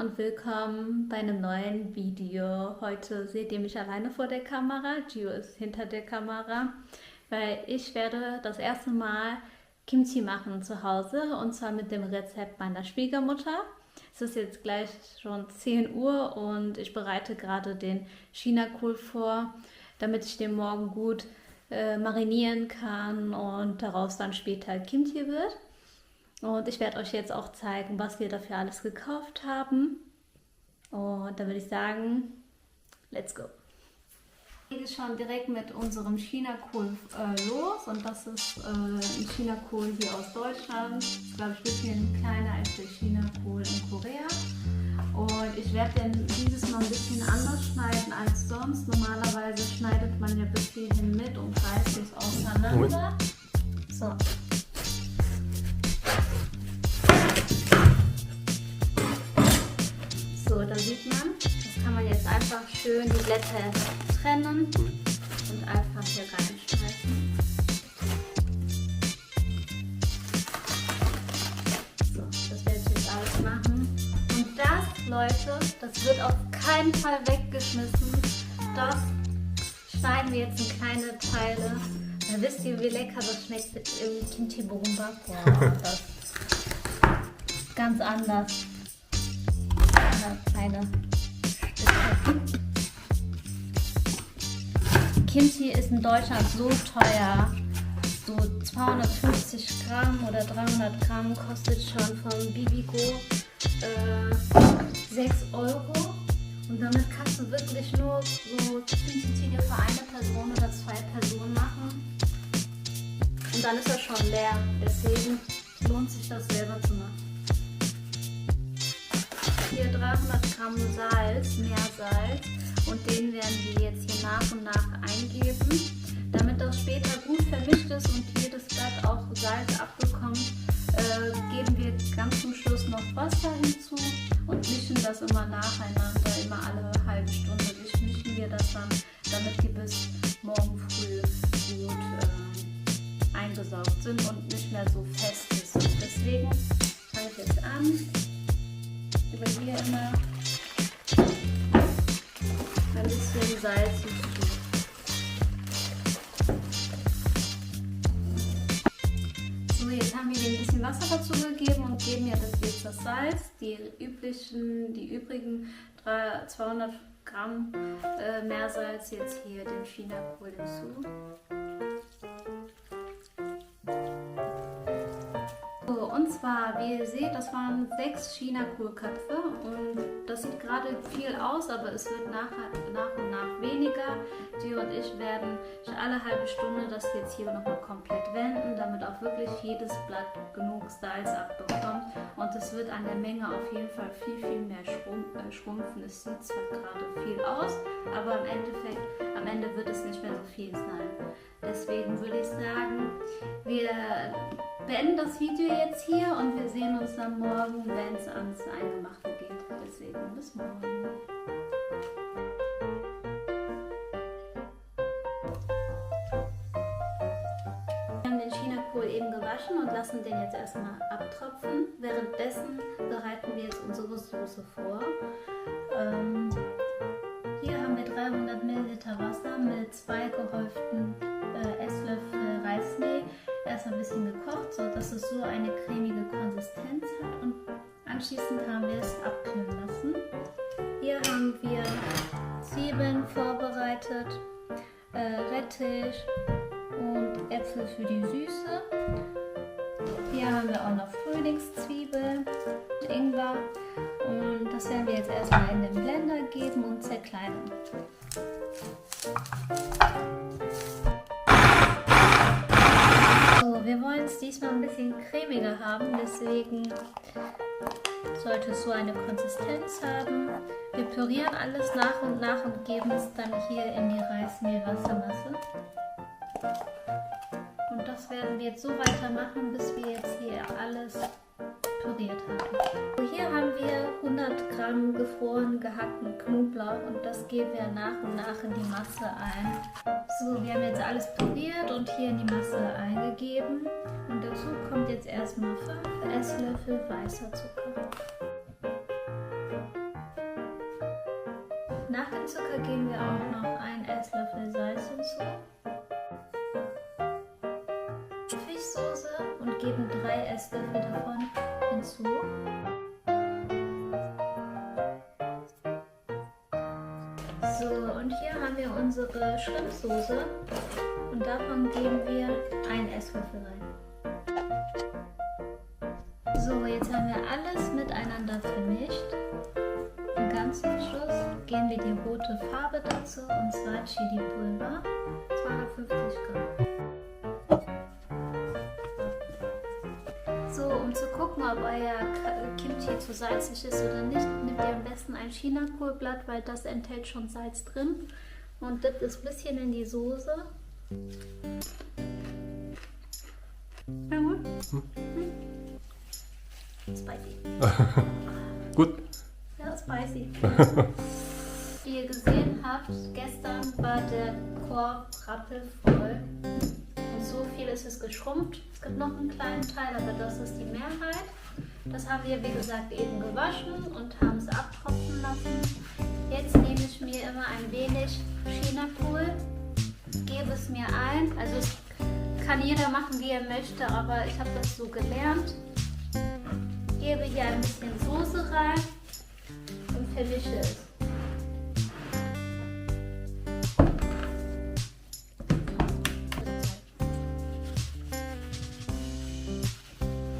und willkommen bei einem neuen Video. Heute seht ihr mich alleine vor der Kamera, Gio ist hinter der Kamera, weil ich werde das erste Mal Kimchi machen zu Hause und zwar mit dem Rezept meiner Schwiegermutter. Es ist jetzt gleich schon 10 Uhr und ich bereite gerade den Chinakohl vor, damit ich den morgen gut marinieren kann und daraus dann später Kimchi wird. Und ich werde euch jetzt auch zeigen, was wir dafür alles gekauft haben. Und dann würde ich sagen, let's go. Ich gehe schon direkt mit unserem Chinakohl los. Und das ist ein Chinakohl hier aus Deutschland. Das ist, glaube ich, ein bisschen kleiner als der Chinakohl in Korea. Und ich werde den dieses Mal ein bisschen anders schneiden als sonst. Normalerweise schneidet man ja bis hierhin mit und reißt es auseinander. So. So, da sieht man, das kann man jetzt einfach schön die Blätter trennen und einfach hier reinschneiden. So, das werde ich jetzt alles machen. Und das, Leute, das wird auf keinen Fall weggeschmissen. Das schneiden wir jetzt in kleine Teile. Dann wisst ihr, wie lecker das schmeckt im Kimchi Borumbap. Boah, das ist ganz anders. Kleine Stücke. Kimchi ist in Deutschland so teuer. So 250 Gramm oder 300 Gramm kostet schon von Bibigo 6 Euro. Und damit kannst du wirklich nur so Kimchi für eine Person oder 2 Personen machen. Und dann ist er schon leer. Deswegen lohnt sich das selber zu machen. Hier 300 Gramm Salz, Meersalz, und den werden wir jetzt hier nach und nach eingeben. Damit das später gut vermischt ist und jedes Blatt auch Salz abbekommt, geben wir ganz zum Schluss noch Wasser hinzu und mischen das immer nacheinander, immer alle halbe Stunde mischen wir das dann, damit die bis morgen früh gut eingesaugt sind und nicht mehr so fest sind. Deswegen fange ich jetzt an. Über hier immer ein bisschen Salz hinzu. So, jetzt haben wir ein bisschen Wasser dazu gegeben und geben jetzt das Salz, die übrigen 200 Gramm Meersalz jetzt hier den Chinakohl hinzu. Und zwar, wie ihr seht, das waren 6 Chinakohlköpfe und das sieht gerade viel aus, aber es wird nach und nach weniger. Gio und ich werden alle halbe Stunde das jetzt hier nochmal komplett wenden, damit auch wirklich jedes Blatt genug Salz abbekommt. Und es wird an der Menge auf jeden Fall viel mehr schrumpfen. Es sieht zwar gerade viel aus, aber am Ende wird es nicht mehr so viel sein. Deswegen würde ich sagen, wir beenden das Video jetzt hier und wir sehen uns dann morgen, wenn es ans Eingemachte geht. Deswegen bis morgen. Wir haben den Chinakohl eben gewaschen und lassen den jetzt erstmal abtropfen. Währenddessen bereiten wir jetzt unsere Soße vor. Hier haben wir 300 Milliliter Wasser mit 2 gehäuften Esslöffel Reismehl. Erst ein bisschen gekocht, sodass es so eine cremige Konsistenz hat, und anschließend haben wir es abkühlen lassen. Hier haben wir Zwiebeln vorbereitet, Rettich und Äpfel für die Süße. Hier haben wir auch noch Frühlingszwiebeln und Ingwer, und das werden wir jetzt erstmal in den Blender geben und zerkleinern. Wir wollen es diesmal ein bisschen cremiger haben, deswegen sollte es so eine Konsistenz haben. Wir pürieren alles nach und nach und geben es dann hier in die Reismehl-Wassermasse. Und das werden wir jetzt so weitermachen, bis wir jetzt hier alles püriert haben. Hier haben wir 100 Gramm gefroren gehackten Knoblauch und das geben wir nach und nach in die Masse ein. So, wir haben jetzt alles püriert und hier in die Masse eingegeben. Und dazu kommt jetzt erstmal 5 Esslöffel weißer Zucker. Zucker geben wir auch noch einen Esslöffel Salz hinzu. Fischsoße und geben 3 Esslöffel davon hinzu. So, und hier haben wir unsere Shrimpsoße und davon geben wir 1 Esslöffel rein. So, jetzt haben wir alles miteinander vermischt. Und ganz zum Schluss geben wir die rote Farbe dazu, und zwar Chili-Pulver, 250 Gramm. So, um zu gucken, ob euer Kimchi zu salzig ist oder nicht, nehmt ihr am besten ein Chinakohlblatt, weil das enthält schon Salz drin. Und dippt es ein bisschen in die Soße. Ja, gut. Spicy. Gut. Ja, spicy. Wie ihr gesehen habt, gestern war der Korb rappelvoll. Und so viel ist es geschrumpft. Es gibt noch einen kleinen Teil, aber das ist die Mehrheit. Das haben wir, wie gesagt, eben gewaschen und haben es abtropfen lassen. Jetzt nehme ich mir immer ein wenig Chinakohl, gebe es mir ein. Also es kann jeder machen, wie er möchte, aber ich habe das so gelernt. Gebe hier ein bisschen Soße rein und vermische es.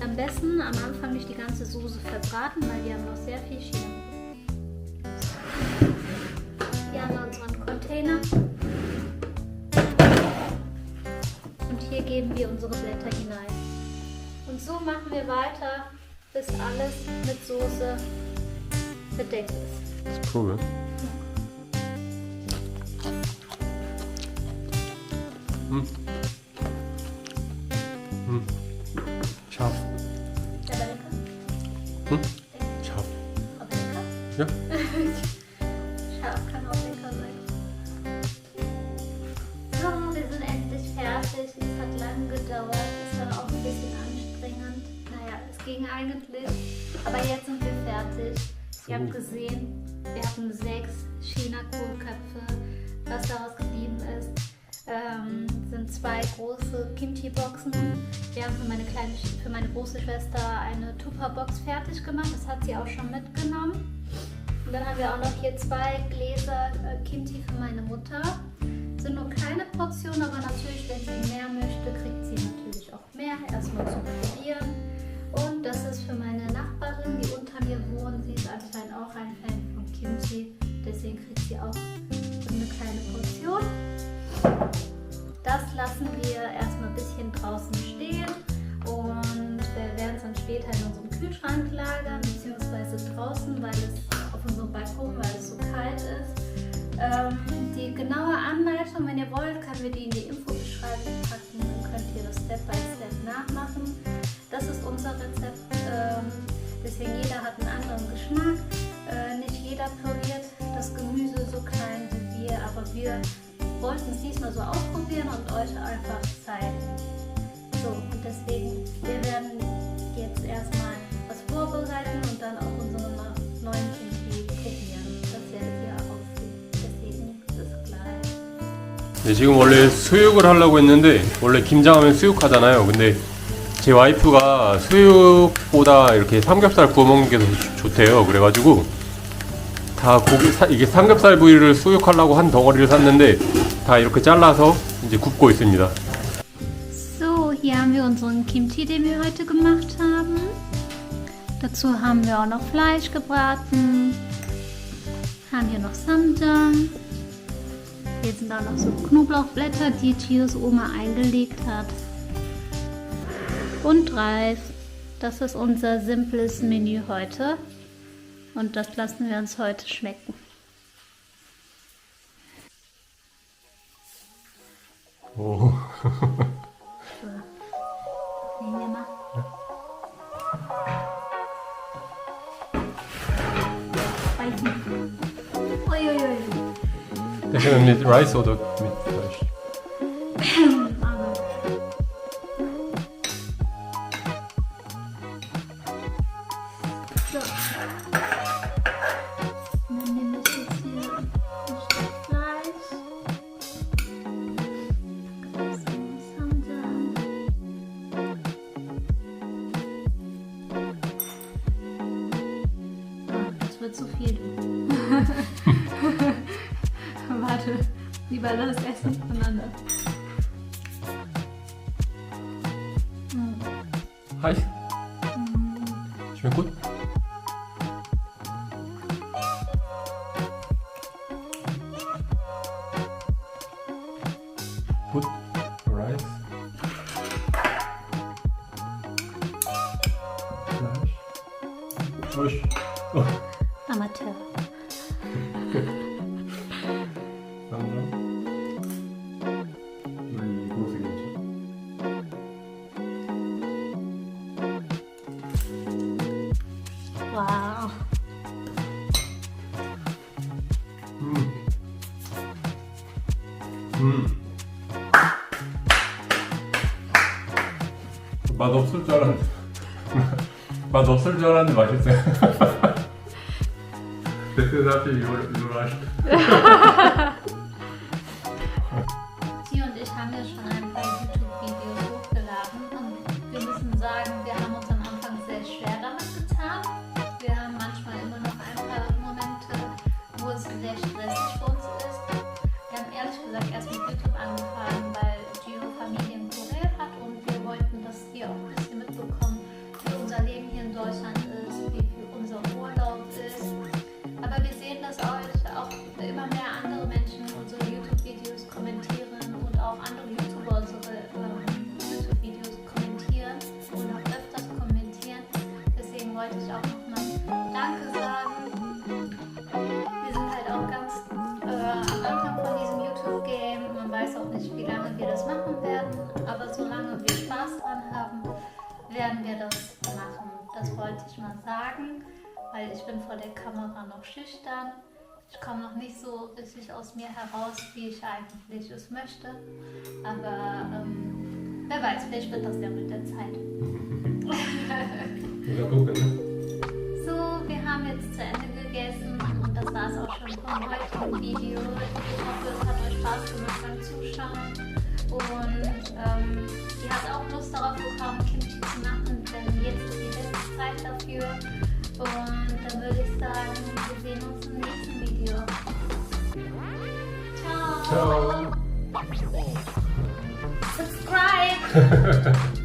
Am besten am Anfang nicht die ganze Soße verbraten, weil wir haben noch sehr viel Chinakohl. Hier haben wir unseren Container. Und hier geben wir unsere Blätter hinein. Und so machen wir weiter, bis alles mit Soße bedeckt ist. Das ist cool. Scharf. Ja, aber lecker. Scharf. Aber lecker? Ja. Scharf kann auch lecker sein. So, wir sind endlich fertig. Es hat lange gedauert. Es war auch ein bisschen anstrengend. Naja, es ging eigentlich. Aber jetzt sind wir fertig. Ihr habt gesehen, wir hatten 6 Chinakohlköpfe. Was daraus geblieben ist, sind 2 große Kimchi-Boxen. Wir haben für meine große Schwester eine Tupperbox fertig gemacht. Das hat sie auch schon mitgenommen. Und dann haben wir auch noch hier 2 Gläser Kimchi für meine Mutter. Sind nur kleine Portionen, aber natürlich, wenn sie mehr möchte, kriegt sie natürlich auch mehr. Erstmal zum Probieren. Und das ist für meine Nachbarin, die unter mir wohnt. Sie ist anscheinend auch ein Fan von Kimchi. Deswegen kriegt sie auch eine kleine Portion. Das lassen wir erstmal ein bisschen draußen stehen. Und wir werden es dann später in unserem Kühlschrank lagern, beziehungsweise draußen, weil es auf unserem Balkon, weil es so kalt ist. Die genaue Anleitung, wenn ihr wollt, können wir die in die Infobeschreibung packen. Dann könnt ihr das Step by Step nachmachen. Das ist unser Rezept, deswegen jeder hat einen anderen Geschmack. Nicht jeder püriert das Gemüse so klein wie wir, aber wir wollten es diesmal so ausprobieren und euch einfach zeigen. So, und deswegen, wir werden jetzt erstmal was vorbereiten und dann auch unsere neuen Kimchi probieren. Das werdet ihr auch sehen. Deswegen bis gleich. 네, 지금 원래 수육을 하려고 했는데 원래 김장하면 수육하잖아요. 근데 제 와이프가 수육보다 이렇게 삼겹살 구워 먹는 게 더 좋대요. 그래가지고 다 이게 삼겹살 부위를 수육하려고 한 덩어리를 샀는데 다 이렇게 잘라서 이제 굽고 있습니다. So, hier haben wir unseren Kimchi, den wir heute gemacht haben. Dazu haben wir auch noch Fleisch gebraten. Haben hier noch Samjang. Hier sind auch noch so Knoblauchblätter, die Chios Oma eingelegt hat. Und Reis. Das ist unser simples Menü heute. Und das lassen wir uns heute schmecken. 오. So. Nehmen wir mal. Spicy. Uiuiui. 대신에 mit Reis oder mit Fleisch? So. Und dann nehmen wir das jetzt hier Lieber das Essen voneinander. Heiß. Schmeckt gut. Gut. Rice. Fleisch. Oh. Amateur. Die große Kimchi. Wow. 맛없을 줄 알았는데 맛없을 줄 알았는데 맛있어요. 그래서 하필 이걸 하시죠. Sie und ich haben ja schon ein paar YouTube-Videos hochgeladen und wir müssen sagen, wir haben uns am Anfang sehr schwer damit getan. Wir haben manchmal immer noch ein paar Momente, wo es sehr stressig für uns ist. Wir haben ehrlich gesagt erst mit YouTube angefangen, weil Gio Familie in Korea hat und wir wollten, dass ihr auch ein bisschen mitbekommen, wie unser Leben hier in Deutschland ist, wie unser Urlaub ist. Aber wir sehen, dass auch immer mehr andere Menschen unsere YouTube-Videos kommentieren und auch andere YouTuber unsere YouTube-Videos kommentieren und auch öfters kommentieren. Deswegen wollte ich auch nochmal Danke sagen. Wir sind halt auch ganz am Anfang von diesem YouTube-Game. Man weiß auch nicht, wie lange wir das machen werden, aber solange wir Spaß dran haben, werden wir das machen. Das wollte ich mal sagen, weil ich bin vor der Kamera noch schüchtern. Ich komme noch nicht so richtig aus mir heraus, wie ich eigentlich es möchte. Aber wer weiß, vielleicht wird das ja mit der Zeit. So, wir haben jetzt zu Ende gegessen und das war es auch schon vom heutigen Video. Ich hoffe, es hat euch Spaß gemacht beim Zuschauen. Und ihr habt auch Lust darauf bekommen, Kimchi zu machen, denn jetzt ist die letzte Zeit dafür. Und dann würde ich sagen, wir sehen uns im nächsten Video. Ciao! Ciao. Subscribe!